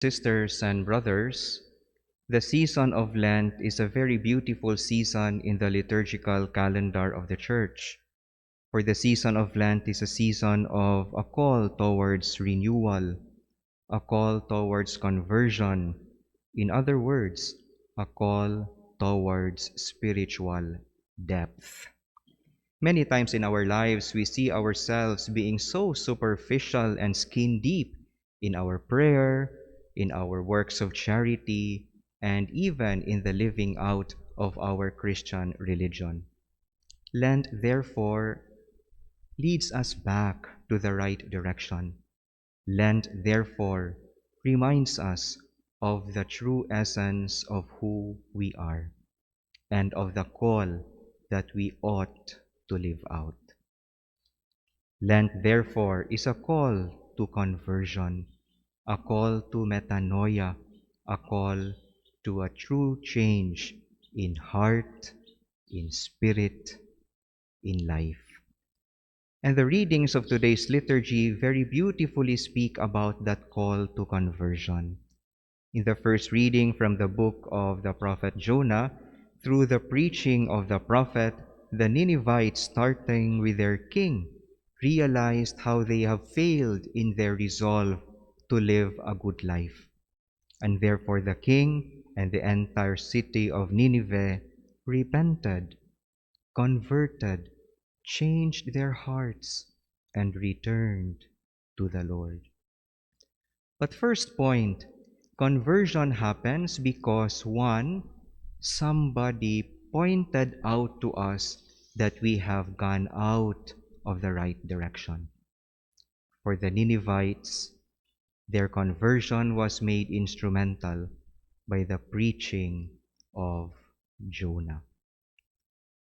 Sisters and brothers, the season of Lent is a very beautiful season in the liturgical calendar of the Church. For the season of Lent is a season of a call towards renewal, a call towards conversion. In other words, a call towards spiritual depth. Many times in our lives, we see ourselves being so superficial and skin deep in our prayer, in our works of charity, and even in the living out of our Christian religion. Lent, therefore, leads us back to the right direction. Lent, therefore, reminds us of the true essence of who we are and of the call that we ought to live out. Lent, therefore, is a call to conversion, a call to metanoia, a call to a true change in heart, in spirit, in life. And the readings of today's liturgy very beautifully speak about that call to conversion. In the first reading from the book of the prophet Jonah, through the preaching of the prophet, the Ninevites, starting with their king, realized how they have failed in their resolve to live a good life. And therefore the king and the entire city of Nineveh repented, converted, changed their hearts, and returned to the Lord. But first point, conversion happens because one, somebody pointed out to us that we have gone out of the right direction. For the Ninevites, their conversion was made instrumental by the preaching of Jonah.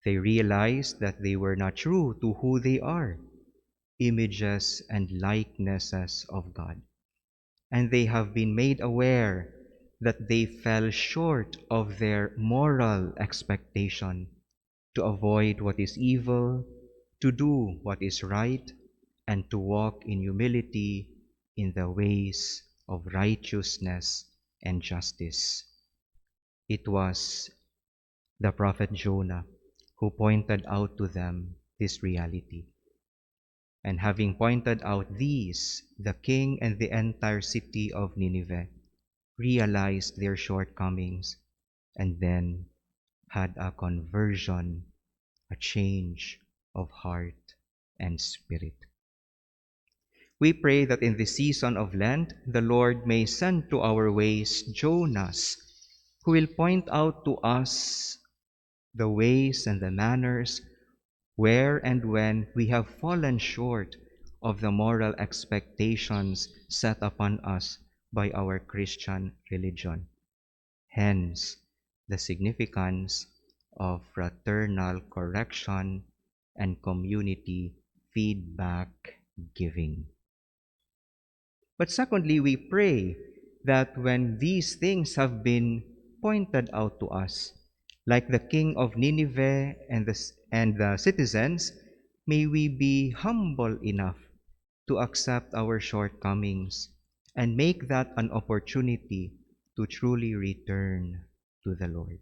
They realized that they were not true to who they are, images and likenesses of God. And they have been made aware that they fell short of their moral expectation to avoid what is evil, to do what is right, and to walk in humility in the ways of righteousness and justice. It was the prophet Jonah who pointed out to them this reality. And having pointed out these, the king and the entire city of Nineveh realized their shortcomings and then had a conversion, a change of heart and spirit. We pray that in this season of Lent, the Lord may send to our ways Jonahs, who will point out to us the ways and the manners where and when we have fallen short of the moral expectations set upon us by our Christian religion. Hence, the significance of fraternal correction and community feedback giving. But secondly, we pray that when these things have been pointed out to us, like the king of Nineveh and the citizens, may we be humble enough to accept our shortcomings and make that an opportunity to truly return to the Lord.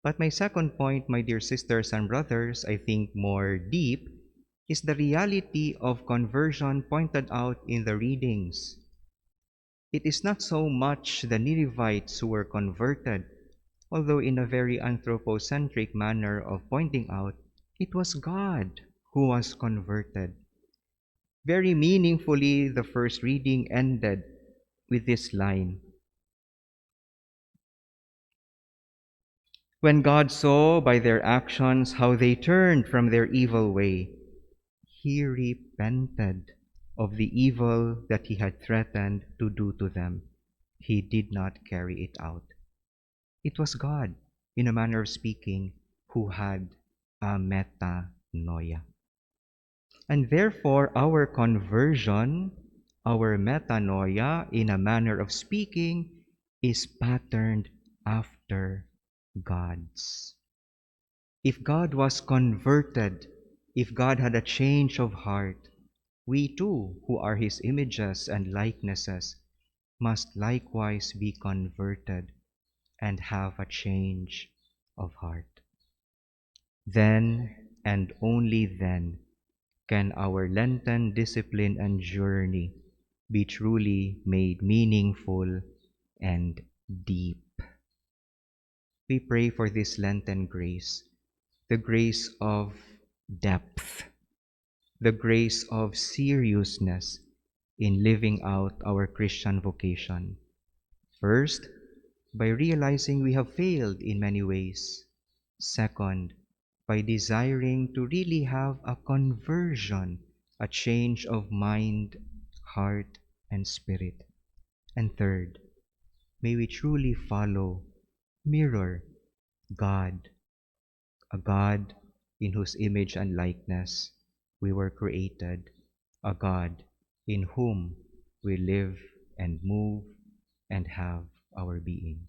But my second point, my dear sisters and brothers, I think more deep, is the reality of conversion pointed out in the readings. It is not so much the Ninevites who were converted, although in a very anthropocentric manner of pointing out, it was God who was converted. Very meaningfully, the first reading ended with this line. When God saw by their actions how they turned from their evil way, He repented of the evil that He had threatened to do to them. He did not carry it out. It was God, in a manner of speaking, who had a metanoia. And therefore, our conversion, our metanoia, in a manner of speaking, is patterned after God's. If God was converted, if God had a change of heart, we too, who are His images and likenesses, must likewise be converted and have a change of heart. Then, and only then, can our Lenten discipline and journey be truly made meaningful and deep. We pray for this Lenten grace, the grace of depth, the grace of seriousness in living out our Christian vocation. First, by realizing we have failed in many ways. Second, by desiring to really have a conversion, a change of mind, heart, and spirit. And third, may we truly follow, mirror God, a God in whose image and likeness we were created, a God in whom we live and move and have our being.